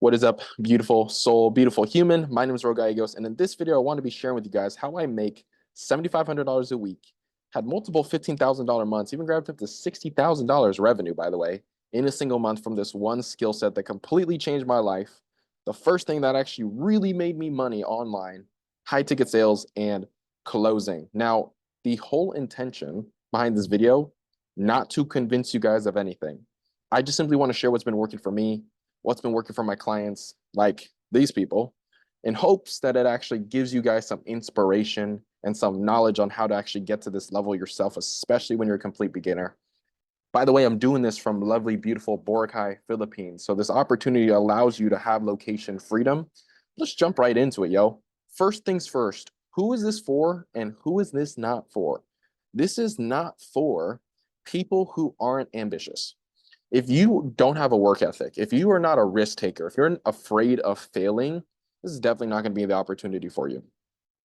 What is up, beautiful soul, beautiful human? My name is Gallegos, and in this video, I want to be sharing with you guys how I make $7,500 a week, had multiple $15,000 months, even grabbed up to $60,000 revenue, by the way, in a single month from this one skill set that completely changed my life. The first thing that actually really made me money online, high ticket sales and closing. Now, the whole intention behind this video, not to convince you guys of anything. I just simply want to share what's been working for me, what's been working for my clients, like these people, in hopes that it actually gives you guys some inspiration and some knowledge on how to actually get to this level yourself, especially when you're a complete beginner. By the way, I'm doing this from lovely, beautiful Boracay, Philippines. So this opportunity allows you to have location freedom. Let's jump right into it, yo. First things first, who is this for and who is this not for? This is not for people who aren't ambitious. If you don't have a work ethic, if you are not a risk taker, if you're afraid of failing, this is definitely not going to be the opportunity for you,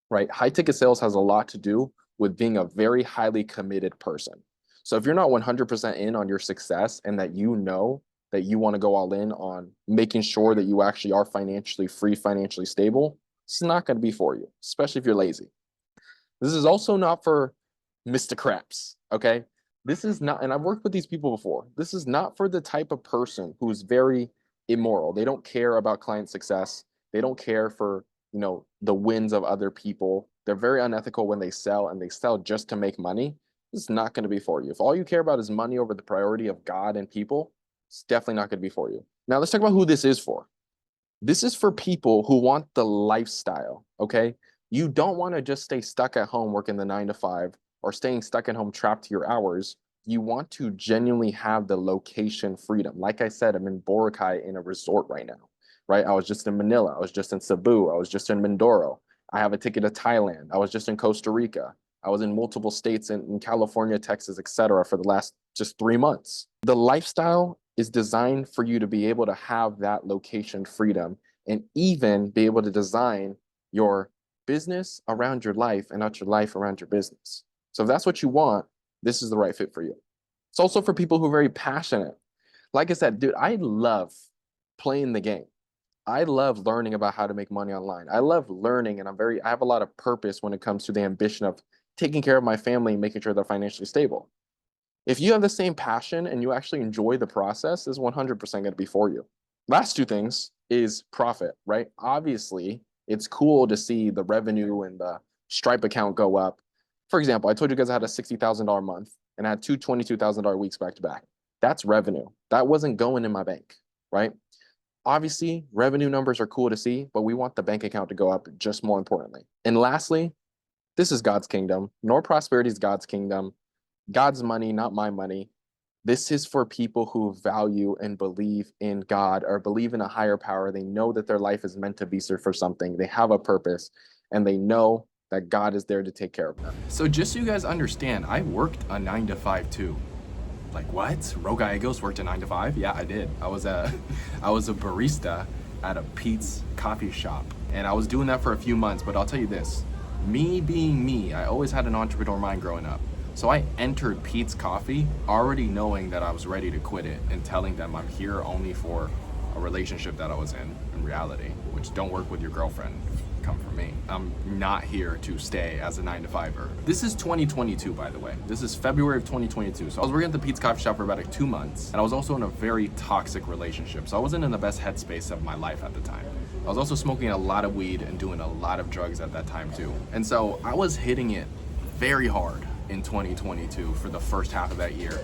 right? High ticket sales has a lot to do with being a very highly committed person. So if you're not 100% in on your success and that you know that you want to go all in on making sure that you actually are financially free, financially stable, it's not going to be for you, especially if you're lazy. This is also not for Mr. Craps, okay? This is not, and I've worked with these people before. This is not for the type of person who's very immoral. They don't care about client success. They don't care for, the wins of other people. They're very unethical when they sell and they sell just to make money. This is not going to be for you. If all you care about is money over the priority of God and people, it's definitely not going to be for you. Now let's talk about who this is for. This is for people who want the lifestyle, okay? You don't want to just stay stuck at home working the 9 to 5 or staying stuck at home trapped to your hours. You want to genuinely have the location freedom. Like I said, I'm in Boracay in a resort right now, right? I was just in Manila. I was just in Cebu. I was just in Mindoro. I have a ticket to Thailand. I was just in Costa Rica. I was in multiple states in California, Texas, etc. for the last just 3 months. The lifestyle is designed for you to be able to have that location freedom and even be able to design your business around your life and not your life around your business. So if that's what you want, this is the right fit for you. It's also for people who are very passionate. Like I said, dude, I love playing the game. I love learning about how to make money online. I love learning, and I have a lot of purpose when it comes to the ambition of taking care of my family and making sure they're financially stable. If you have the same passion and you actually enjoy the process, this is 100% going to be for you. Last two things is profit, right? Obviously, it's cool to see the revenue and the Stripe account go up. For example, I told you guys I had a $60,000 month and I had two $22,000 weeks back to back. That's revenue. That wasn't going in my bank, right? Obviously, revenue numbers are cool to see, but we want the bank account to go up just more importantly. And lastly, this is God's kingdom. Nor prosperity is God's kingdom. God's money, not my money. This is for people who value and believe in God or believe in a higher power. They know that their life is meant to be served for something. They have a purpose and they know that God is there to take care of them. So just so you guys understand, I worked a 9 to 5 too. Like what? Gallegos worked a 9 to 5? Yeah, I did. I was a barista at a Pete's coffee shop. And I was doing that for a few months, but I'll tell you this. Me being me, I always had an entrepreneur mind growing up. So I entered Pete's Coffee already knowing that I was ready to quit it and telling them I'm here only for a relationship that I was in reality, which don't work with your girlfriend, come for me. I'm not here to stay as a 9 to 5er. This is 2022, by the way. This is February of 2022. So I was working at the Pete's Coffee Shop for about 2 months, and I was also in a very toxic relationship. So I wasn't in the best headspace of my life at the time. I was also smoking a lot of weed and doing a lot of drugs at that time too. And so I was hitting it very hard in 2022 for the first half of that year.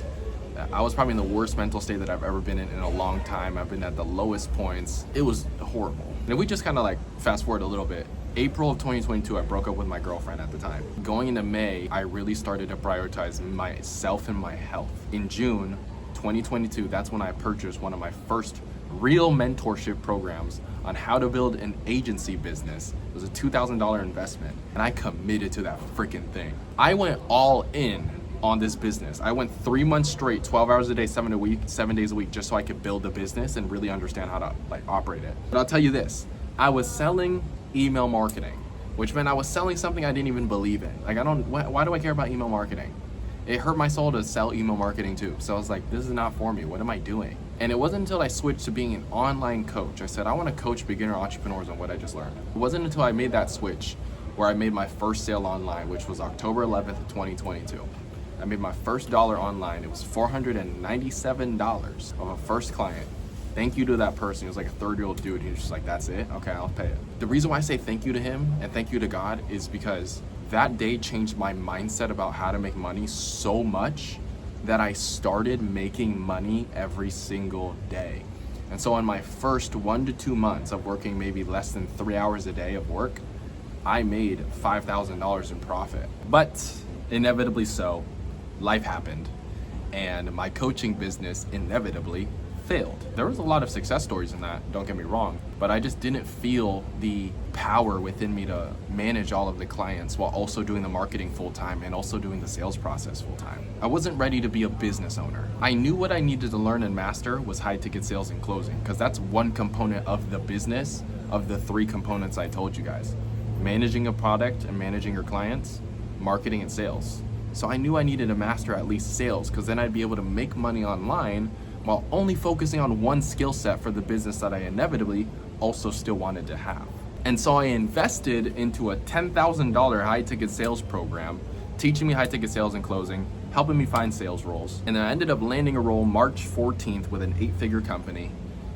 I was probably in the worst mental state that I've ever been in a long time. I've been at the lowest points. It was horrible. And if we just kind of like fast forward a little bit, April of 2022, I broke up with my girlfriend at the time. Going into May, I really started to prioritize myself and my health. In June 2022, that's when I purchased one of my first real mentorship programs on how to build an agency business. It was a $2,000 investment, and I committed to that freaking thing. I went all in on this business. I went 3 months straight, 12 hours a day, 7 days a week, just so I could build the business and really understand how to operate it. But I'll tell you this, I was selling email marketing, which meant I was selling something I didn't even believe in. Why do I care about email marketing? It hurt my soul to sell email marketing too. So I was like, this is not for me. What am I doing? And it wasn't until I switched to being an online coach. I said, I want to coach beginner entrepreneurs on what I just learned. It wasn't until I made that switch where I made my first sale online, which was October 11th, 2022. I made my first dollar online. It was $497 of a first client. Thank you to that person. He was like a 30-year-old dude. He was just like, that's it? Okay, I'll pay it. The reason why I say thank you to him and thank you to God is because that day changed my mindset about how to make money so much that I started making money every single day. And so in my first 1 to 2 months of working maybe less than 3 hours a day of work, I made $5,000 in profit. But inevitably so, life happened and my coaching business inevitably failed. There was a lot of success stories in that, don't get me wrong, but I just didn't feel the power within me to manage all of the clients while also doing the marketing full time and also doing the sales process full time. I wasn't ready to be a business owner. I knew what I needed to learn and master was high ticket sales and closing, because that's one component of the business of the 3 components I told you guys. Managing a product and managing your clients, marketing and sales. So I knew I needed to master at least sales, because then I'd be able to make money online while only focusing on one skill set for the business that I inevitably also still wanted to have. And so I invested into a $10,000 high ticket sales program, teaching me high ticket sales and closing, helping me find sales roles. And then I ended up landing a role March 14th with an 8-figure company.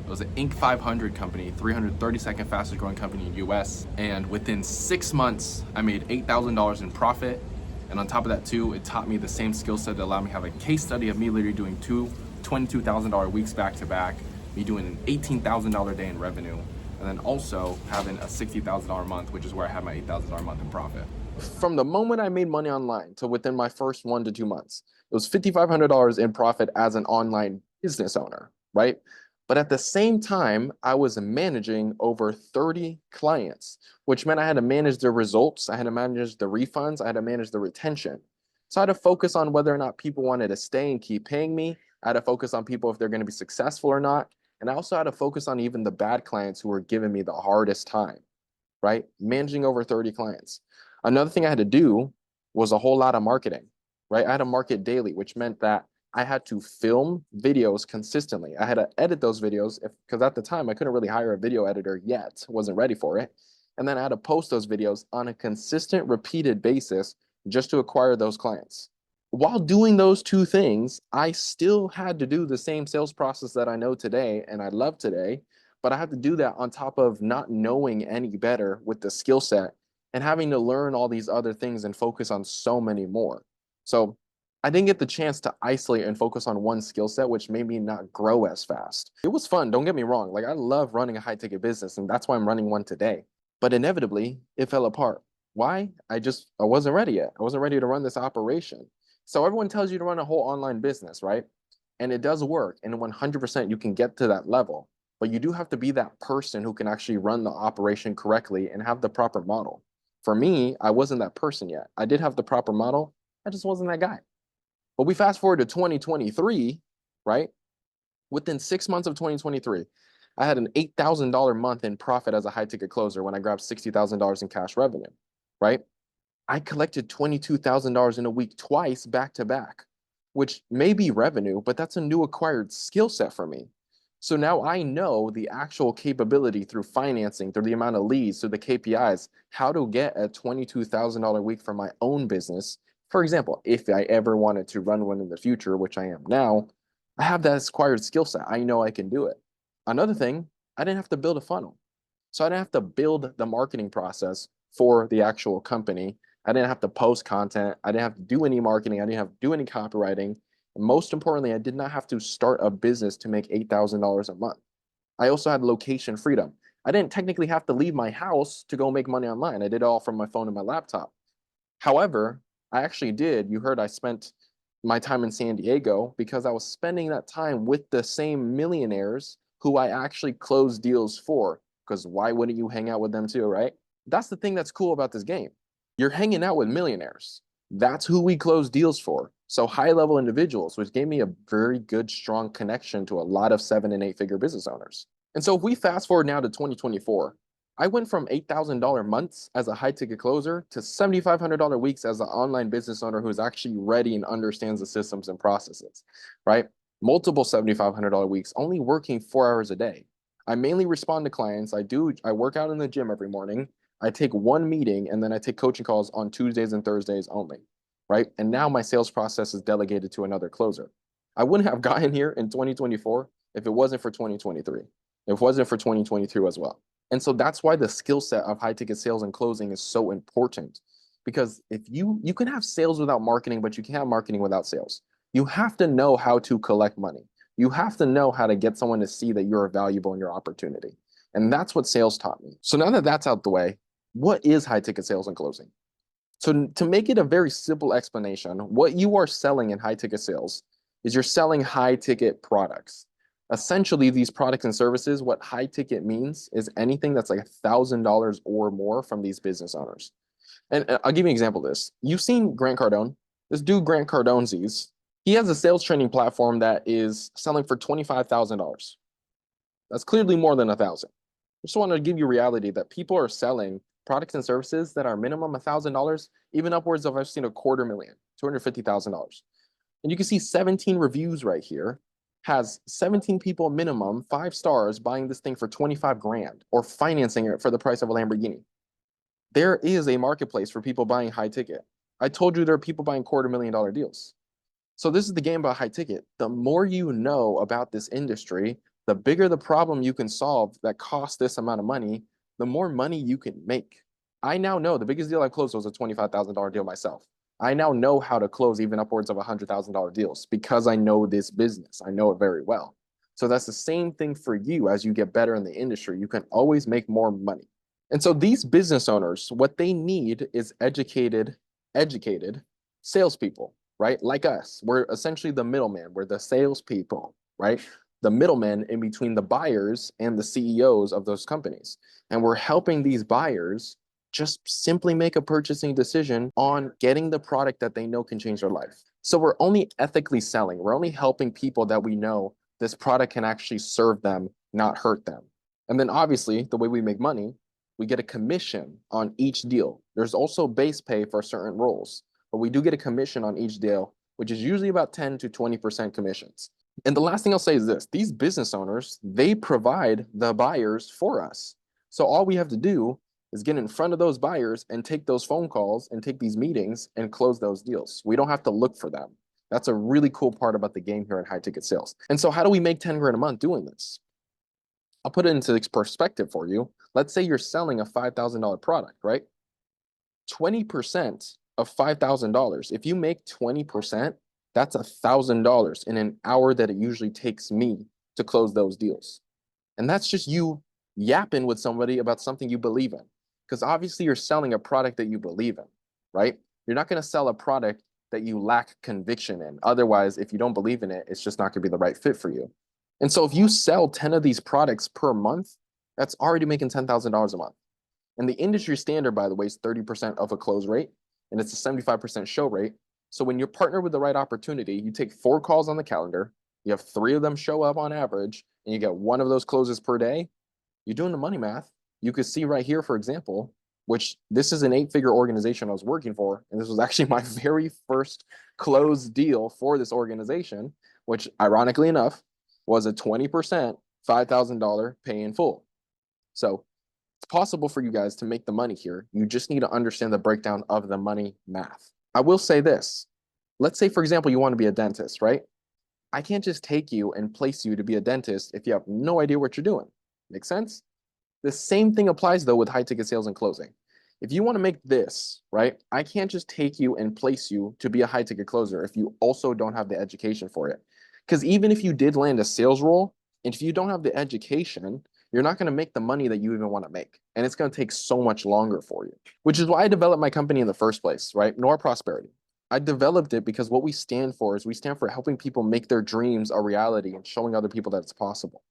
It was an Inc. 500 company, 332nd fastest growing company in US. And within 6 months, I made $8,000 in profit. And on top of that too, it taught me the same skill set that allowed me to have a case study of me literally doing 2 $22,000 weeks back to back, me doing an $18,000 day in revenue, and then also having a $60,000 month, which is where I had my $8,000 month in profit. From the moment I made money online to within my first 1 to 2 months, it was $5,500 in profit as an online business owner, right? But at the same time, I was managing over 30 clients, which meant I had to manage the results, I had to manage the refunds, I had to manage the retention. So I had to focus on whether or not people wanted to stay and keep paying me. I had to focus on people if they're going to be successful or not. And I also had to focus on even the bad clients who were giving me the hardest time, right? Managing over 30 clients. Another thing I had to do was a whole lot of marketing, right? I had to market daily, which meant that I had to film videos consistently. I had to edit those videos because at the time I couldn't really hire a video editor yet, wasn't ready for it. And then I had to post those videos on a consistent, repeated basis just to acquire those clients. While doing those 2 things, I still had to do the same sales process that I know today and I love today, but I had to do that on top of not knowing any better with the skill set and having to learn all these other things and focus on so many more. So I didn't get the chance to isolate and focus on one skill set, which made me not grow as fast. It was fun, don't get me wrong. Like I love running a high ticket business and that's why I'm running one today. But inevitably, it fell apart. Why? I wasn't ready yet. I wasn't ready to run this operation. So everyone tells you to run a whole online business, right? And it does work. And 100% you can get to that level. But you do have to be that person who can actually run the operation correctly and have the proper model. For me, I wasn't that person yet. I did have the proper model. I just wasn't that guy. But we fast forward to 2023, right? Within 6 months of 2023, I had an $8,000 month in profit as a high ticket closer when I grabbed $60,000 in cash revenue, right? I collected $22,000 in a week twice back to back, which may be revenue, but that's a new acquired skill set for me. So now I know the actual capability through financing, through the amount of leads, through the KPIs, how to get a $22,000 week for my own business. For example, if I ever wanted to run one in the future, which I am now, I have that acquired skill set. I know I can do it. Another thing, I didn't have to build a funnel. So I didn't have to build the marketing process for the actual company. I didn't have to post content. I didn't have to do any marketing. I didn't have to do any copywriting. And most importantly, I did not have to start a business to make $8,000 a month. I also had location freedom. I didn't technically have to leave my house to go make money online. I did it all from my phone and my laptop. However, I actually did. You heard I spent my time in San Diego because I was spending that time with the same millionaires who I actually closed deals for. Because why wouldn't you hang out with them too, right? That's the thing that's cool about this game. You're hanging out with millionaires. That's who we close deals for. So high-level individuals, which gave me a very good, strong connection to a lot of 7- and 8-figure business owners. And so if we fast forward now to 2024, I went from $8,000 months as a high-ticket closer to $7,500 weeks as an online business owner who's actually ready and understands the systems and processes, right? multiple $7,500 weeks, only working 4 hours a day. I mainly respond to clients. I work out in the gym every morning. I take one meeting and then I take coaching calls on Tuesdays and Thursdays only, right? And now my sales process is delegated to another closer. I wouldn't have gotten here in 2024 if it wasn't for 2023. If it wasn't for 2022 as well. And so that's why the skill set of high ticket sales and closing is so important. Because if you can have sales without marketing, but you can't have marketing without sales. You have to know how to collect money. You have to know how to get someone to see that you're valuable in your opportunity. And that's what sales taught me. So now that that's out the way, what is high ticket sales and closing? So to make it a very simple explanation, what you are selling in high ticket sales is you're selling high ticket products. Essentially, these products and services, what high ticket means is anything that's like $1,000 or more from these business owners. And I'll give you an example of this. You've seen Grant Cardone. This dude, Grant Cardone's, he has a sales training platform that is selling for $25,000. That's clearly more than 1,000. I just want to give you reality that people are selling products and services that are minimum $1,000, even upwards of, I've seen, $250,000, $250,000. And you can see 17 reviews right here, has 17 people minimum, 5 stars, buying this thing for 25 grand or financing it for the price of a Lamborghini. There is a marketplace for people buying high ticket. I told you there are people buying $250,000 deals. So this is the game about high ticket. The more you know about this industry, the bigger the problem you can solve that costs this amount of money, the more money you can make. I now know the biggest deal I closed was a $25,000 deal myself. I now know how to close even upwards of $100,000 deals because I know this business. I know it very well. So that's the same thing for you. As you get better in the industry, you can always make more money. And so these business owners, what they need is educated salespeople, right? Like us. We're essentially the middleman. We're the salespeople, right? The middlemen in between the buyers and the CEOs of those companies. And we're helping these buyers just simply make a purchasing decision on getting the product that they know can change their life. So we're only ethically selling. We're only helping people that we know this product can actually serve them, not hurt them. And then obviously the way we make money, we get a commission on each deal. There's also base pay for certain roles, but we do get a commission on each deal, which is usually about 10 to 20% commissions. And the last thing I'll say is this: these business owners, they provide the buyers for us. So all we have to do is get in front of those buyers and take those phone calls and take these meetings and close those deals. We don't have to look for them. That's a really cool part about the game here in high ticket sales. And so how do we make 10 grand a month doing this? I'll put it into perspective for you. Let's say you're selling a $5,000 product, right? 20% of $5,000. If you make 20%, that's $1,000 in an hour that it usually takes me to close those deals. And that's just you yapping with somebody about something you believe in. Because obviously you're selling a product that you believe in, right? You're not going to sell a product that you lack conviction in. Otherwise, if you don't believe in it, it's just not going to be the right fit for you. And so if you sell 10 of these products per month, that's already making $10,000 a month. And the industry standard, by the way, is 30% of a close rate, and it's a 75% show rate. So when you're partnered with the right opportunity, you take 4 calls on the calendar, you have 3 of them show up on average, and you get 1 of those closes per day, you're doing the money math. You could see right here, for example, which this is an 8-figure organization I was working for, and this was actually my very first closed deal for this organization, which ironically enough was a 20% $5,000 pay in full. So it's possible for you guys to make the money here. You just need to understand the breakdown of the money math. I will say this. Let's say, for example, you want to be a dentist, right? I can't just take you and place you to be a dentist if you have no idea what you're doing. Make sense? The same thing applies, though, with high ticket sales and closing. If you want to make this, right, I can't just take you and place you to be a high ticket closer if you also don't have the education for it. Because even if you did land a sales role, and if you don't have the education, you're not going to make the money that you even want to make. And it's going to take so much longer for you, which is why I developed my company in the first place, right? Nor Prosperity. I developed it because what we stand for is we stand for helping people make their dreams a reality and showing other people that it's possible.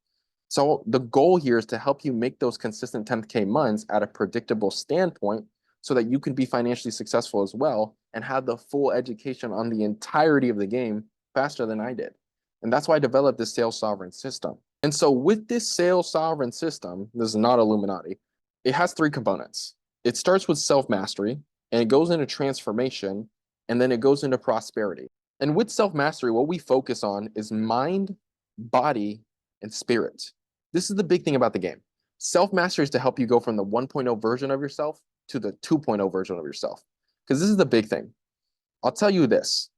So the goal here is to help you make those consistent 10K months at a predictable standpoint so that you can be financially successful as well and have the full education on the entirety of the game faster than I did. And that's why I developed this sales sovereign system. And so with this sales sovereign system, this is not Illuminati, it has 3 components. It starts with self-mastery, and it goes into transformation, and then it goes into prosperity. And with self-mastery, what we focus on is mind, body, and spirit. This is the big thing about the game. Self-mastery is to help you go from the 1.0 version of yourself to the 2.0 version of yourself. Because this is the big thing. I'll tell you this.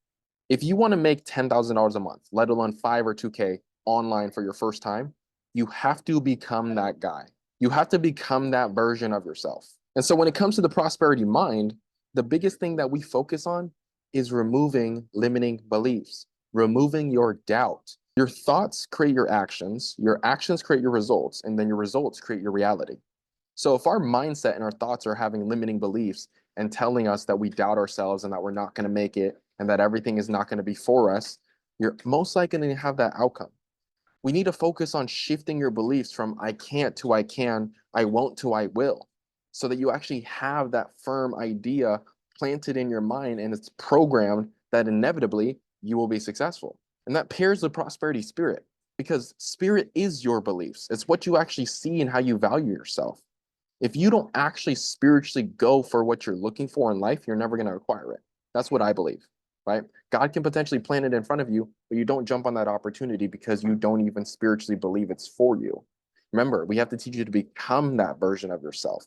If you want to make $10,000 a month, let alone 5 or 2K online for your first time, you have to become that guy. You have to become that version of yourself. And so when it comes to the prosperity mind, the biggest thing that we focus on is removing limiting beliefs, removing your doubt. Your thoughts create your actions create your results, and then your results create your reality. So if our mindset and our thoughts are having limiting beliefs and telling us that we doubt ourselves and that we're not going to make it and that everything is not going to be for us, you're most likely going to have that outcome. We need to focus on shifting your beliefs from I can't to I can, I won't to I will, so that you actually have that firm idea planted in your mind and it's programmed that inevitably you will be successful. And that pairs the prosperity spirit, because spirit is your beliefs. It's what you actually see and how you value yourself. If you don't actually spiritually go for what you're looking for in life, you're never going to acquire it. That's what I believe, right? God can potentially plant it in front of you, but you don't jump on that opportunity because you don't even spiritually believe it's for you. Remember, we have to teach you to become that version of yourself.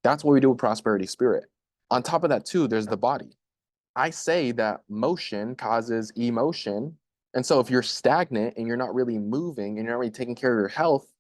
That's what we do with prosperity spirit. On top of that, too, there's the body. I say that motion causes emotion. And so if you're stagnant and you're not really moving and you're not really taking care of your health,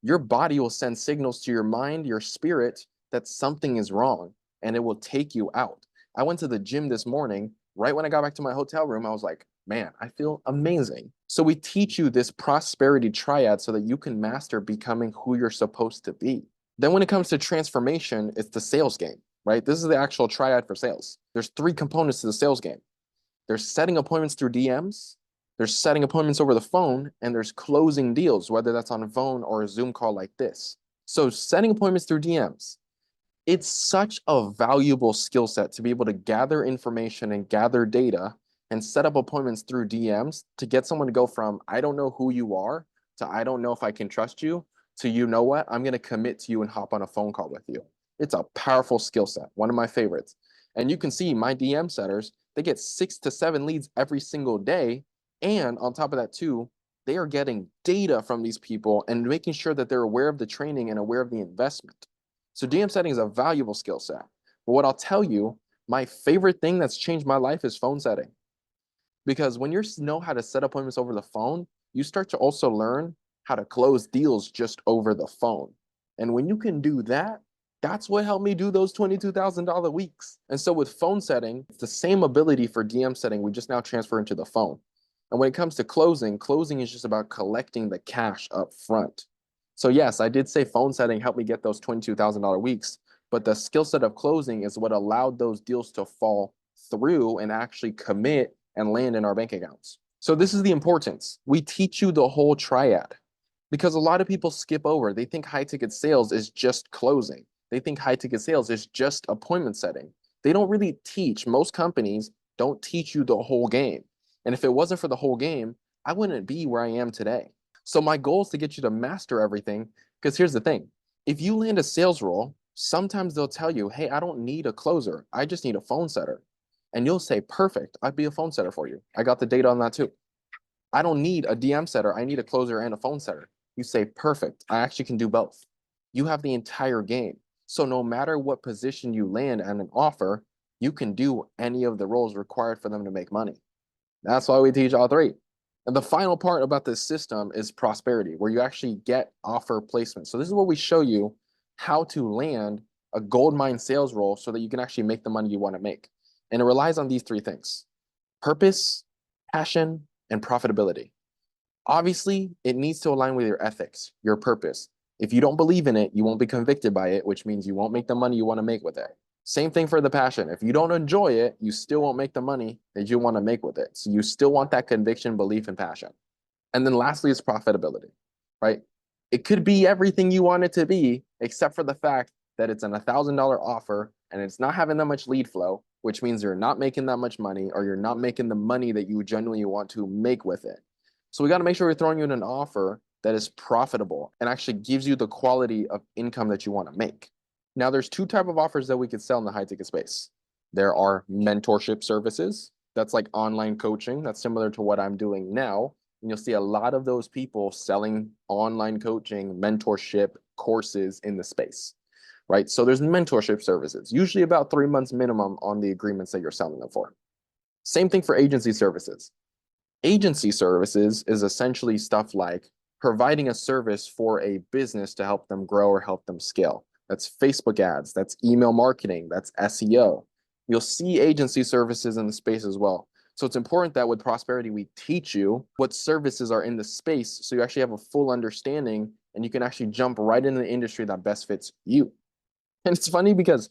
your body will send signals to your mind, your spirit, that something is wrong, and it will take you out. I went to the gym this morning. Right when I got back to my hotel room, I was like, man, I feel amazing. So we teach you this prosperity triad so that you can master becoming who you're supposed to be. Then when it comes to transformation, it's the sales game, right? This is the actual triad for sales. There's 3 components to the sales game. There's setting appointments through DMs, there's setting appointments over the phone, and there's closing deals, whether that's on a phone or a Zoom call like this. So setting appointments through DMs, it's such a valuable skill set to be able to gather information and gather data and set up appointments through DMs to get someone to go from, I don't know who you are, to I don't know if I can trust you, to you know what, I'm going to commit to you and hop on a phone call with you. It's a powerful skill set, one of my favorites. And you can see my DM setters, they get 6 to 7 leads every single day. And on top of that too, they are getting data from these people and making sure that they're aware of the training and aware of the investment. So DM setting is a valuable skill set. But what I'll tell you, my favorite thing that's changed my life is phone setting. Because when you know how to set appointments over the phone, you start to also learn how to close deals just over the phone. And when you can do that, that's what helped me do those $22,000 weeks. And so with phone setting, it's the same ability for DM setting. We just now transfer into the phone. And when it comes to closing, closing is just about collecting the cash up front. So yes, I did say phone setting helped me get those $22,000 weeks, but the skill set of closing is what allowed those deals to fall through and actually commit and land in our bank accounts. So this is the importance. We teach you the whole triad because a lot of people skip over. They think high ticket sales is just closing. They think high ticket sales is just appointment setting. They don't really teach. Most companies don't teach you the whole game. And if it wasn't for the whole game, I wouldn't be where I am today. So my goal is to get you to master everything, because here's the thing. If you land a sales role, sometimes they'll tell you, hey, I don't need a closer. I just need a phone setter. And you'll say, perfect, I'd be a phone setter for you. I got the data on that too. I don't need a DM setter. I need a closer and a phone setter. You say, perfect, I actually can do both. You have the entire game. So no matter what position you land on an offer, you can do any of the roles required for them to make money. That's why we teach all 3. And the final part about this system is prosperity, where you actually get offer placement. So this is what we show you how to land a gold mine sales role so that you can actually make the money you want to make. And it relies on these 3 things: purpose, passion, and profitability. Obviously, it needs to align with your ethics, your purpose. If you don't believe in it, you won't be convicted by it, which means you won't make the money you want to make with it. Same thing for the passion. If you don't enjoy it, you still won't make the money that you want to make with it. So you still want that conviction, belief, and passion. And then lastly is profitability, right? It could be everything you want it to be, except for the fact that it's an $1,000 offer and it's not having that much lead flow, which means you're not making that much money, or you're not making the money that you genuinely want to make with it. So we got to make sure we're throwing you in an offer that is profitable and actually gives you the quality of income that you want to make. Now, there's 2 types of offers that we could sell in the high ticket space. There are mentorship services that That's like online coaching. That's similar to what I'm doing now. And you'll see a lot of those people selling online coaching, mentorship courses in the space, right? So there's mentorship services, usually about 3 months minimum on the agreements that you're selling them for. Same thing for agency services. Agency services is essentially stuff like providing a service for a business to help them grow or help them scale. That's Facebook ads, that's email marketing, that's SEO. You'll see agency services in the space as well. So it's important that with Prosperity, we teach you what services are in the space so you actually have a full understanding and you can actually jump right into the industry that best fits you. And it's funny because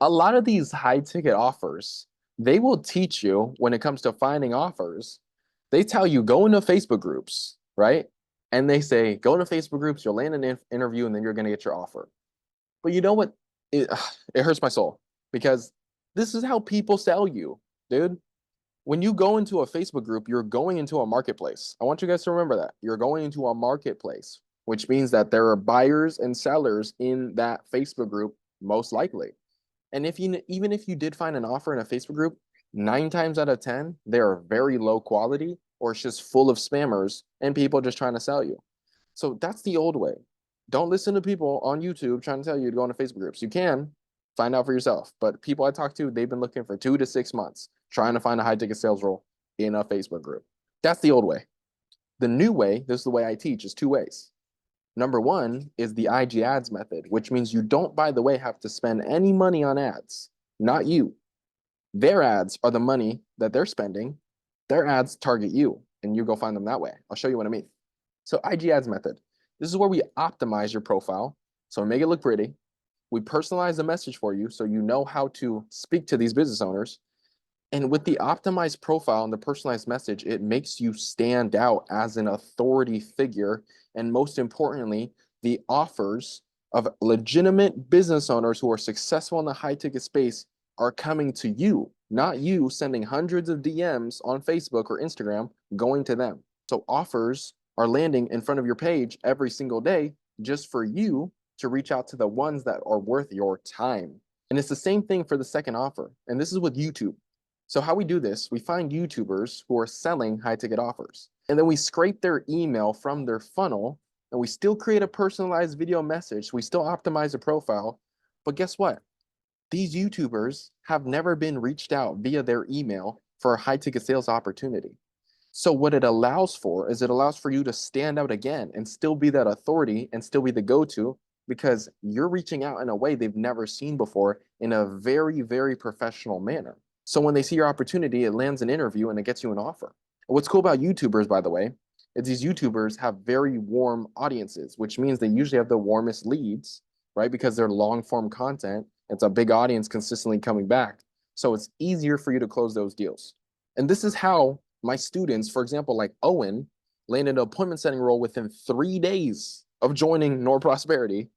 a lot of these high ticket offers, they will teach you when it comes to finding offers. They tell you go into Facebook groups, right? And they say go into Facebook groups, you'll land an interview, and then you're going to get your offer. But you know what? It hurts my soul because this is how people sell you, dude. When you go into a Facebook group, you're going into a marketplace. I want you guys to remember that. You're going into a marketplace, which means that there are buyers and sellers in that Facebook group, most likely. And even if you did find an offer in a Facebook group, 9 times out of 10, they are very low quality or it's just full of spammers and people just trying to sell you. So that's the old way. Don't listen to people on YouTube trying to tell you to go into Facebook groups. You can find out for yourself. But people I talk to, they've been looking for 2 to 6 months trying to find a high ticket sales role in a Facebook group. That's the old way. The new way, this is the way I teach, is 2 ways. Number 1 is the IG ads method, which means you don't, by the way, have to spend any money on ads. Not you. Their ads are the money that they're spending. Their ads target you, and you go find them that way. I'll show you what I mean. So IG ads method. This is where we optimize your profile. So we make it look pretty. We personalize the message for you so you know how to speak to these business owners. And with the optimized profile and the personalized message, it makes you stand out as an authority figure. And most importantly, the offers of legitimate business owners who are successful in the high ticket space are coming to you, not you sending hundreds of DMs on Facebook or Instagram going to them. So offers are landing in front of your page every single day just for you to reach out to the ones that are worth your time. And it's the same thing for the second offer. And this is with YouTube. So how we do this, we find YouTubers who are selling high ticket offers. And then we scrape their email from their funnel and we still create a personalized video message. We still optimize the profile. But guess what? These YouTubers have never been reached out via their email for a high ticket sales opportunity. So what it allows for is it allows for you to stand out again and still be that authority and still be the go-to because you're reaching out in a way they've never seen before in a very, very professional manner. So when they see your opportunity, it lands an interview and it gets you an offer. And what's cool about YouTubers, by the way, is these YouTubers have very warm audiences, which means they usually have the warmest leads, right? Because they're long form content. It's a big audience consistently coming back. So it's easier for you to close those deals. And this is how my students, for example, like Owen, landed an appointment setting role within 3 days of joining Nor Prosperity,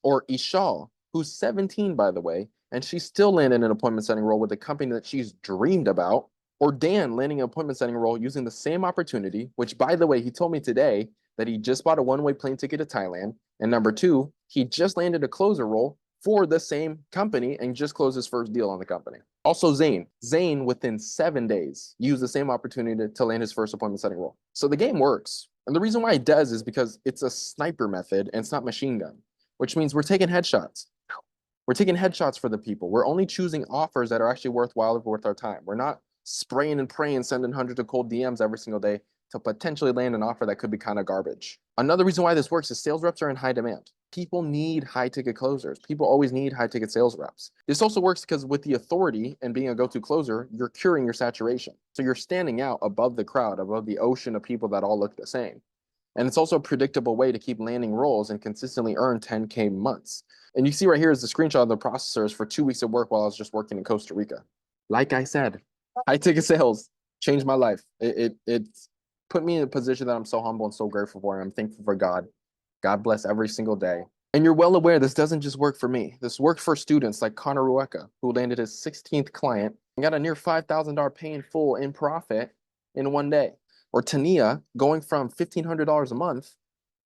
or Ishal, who's 17, by the way, and she still landed an appointment setting role with a company that she's dreamed about, or Dan landing an appointment setting role using the same opportunity, which, by the way, he told me today that he just bought a one-way plane ticket to Thailand. And number 2, he just landed a closer role for the same company and just closed his first deal on the company. Also, Zane, within 7 days, used the same opportunity to land his first appointment setting role. So the game works. And the reason why it does is because it's a sniper method and it's not machine gun, which means we're taking headshots. We're taking headshots for the people. We're only choosing offers that are actually worthwhile, worth our time. We're not spraying and praying, sending hundreds of cold DMs every single day to potentially land an offer that could be kind of garbage. Another reason why this works is sales reps are in high demand. People need high ticket closers. People always need high ticket sales reps. This also works because with the authority and being a go-to closer, you're curing your saturation. So you're standing out above the crowd, above the ocean of people that all look the same. And it's also a predictable way to keep landing roles and consistently earn 10K months. And you see right here is the screenshot of the processors for 2 weeks of work while I was just working in Costa Rica. Like I said, high ticket sales changed my life. It put me in a position that I'm so humble and so grateful for. And I'm thankful for God. God bless every single day. And you're well aware this doesn't just work for me. This worked for students like Connor Rueka, who landed his 16th client and got a near $5,000 pay in full in profit in 1 day. Or Tania going from $1,500 a month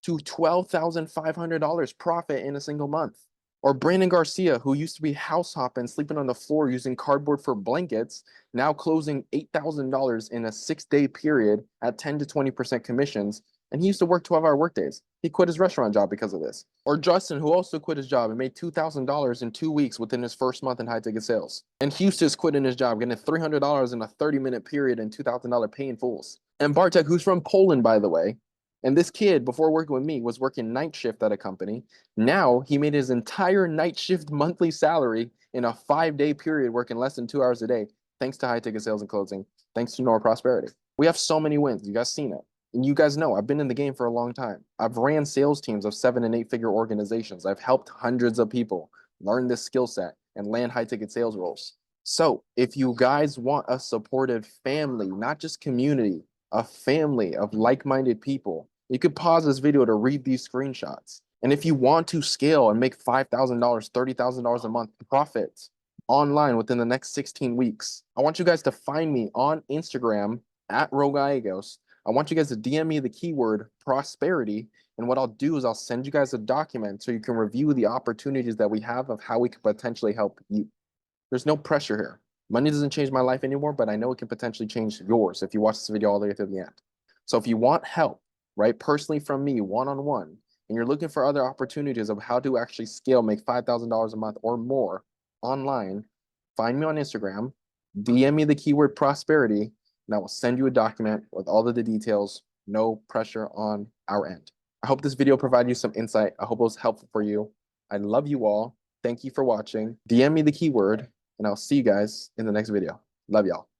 to $12,500 profit in a single month. Or Brandon Garcia, who used to be house hopping, sleeping on the floor using cardboard for blankets, now closing $8,000 in a 6-day period at 10 to 20% commissions. And he used to work 12-hour workdays. He quit his restaurant job because of this. Or Justin, who also quit his job and made $2,000 in 2 weeks within his first month in high ticket sales. And Houston's quitting his job, getting $300 in a 30-minute period and $2,000 pay in fulls. And Bartek, who's from Poland, by the way. And this kid, before working with me, was working night shift at a company. Now he made his entire night shift monthly salary in a 5-day period, working less than 2 hours a day, thanks to high ticket sales and closing, thanks to Nora Prosperity. We have so many wins. You guys seen it. And you guys know I've been in the game for a long time. I've ran sales teams of 7- and 8-figure organizations. I've helped hundreds of people learn this skill set and land high ticket sales roles. So if you guys want a supportive family, not just community, a family of like-minded people, you could pause this video to read these screenshots. And if you want to scale and make $5,000, $30,000 a month profit online within the next 16 weeks, I want you guys to find me on Instagram at Gallegos. I want you guys to DM me the keyword prosperity. And what I'll do is I'll send you guys a document so you can review the opportunities that we have of how we can potentially help you. There's no pressure here. Money doesn't change my life anymore, but I know it can potentially change yours if you watch this video all the way to the end. So if you want help, right, personally from me, one-on-one, and you're looking for other opportunities of how to actually scale, make $5,000 a month or more online, find me on Instagram, DM me the keyword prosperity, and I will send you a document with all of the details. No pressure on our end. I hope this video provided you some insight. I hope it was helpful for you. I love you all. Thank you for watching. DM me the keyword, and I'll see you guys in the next video. Love y'all.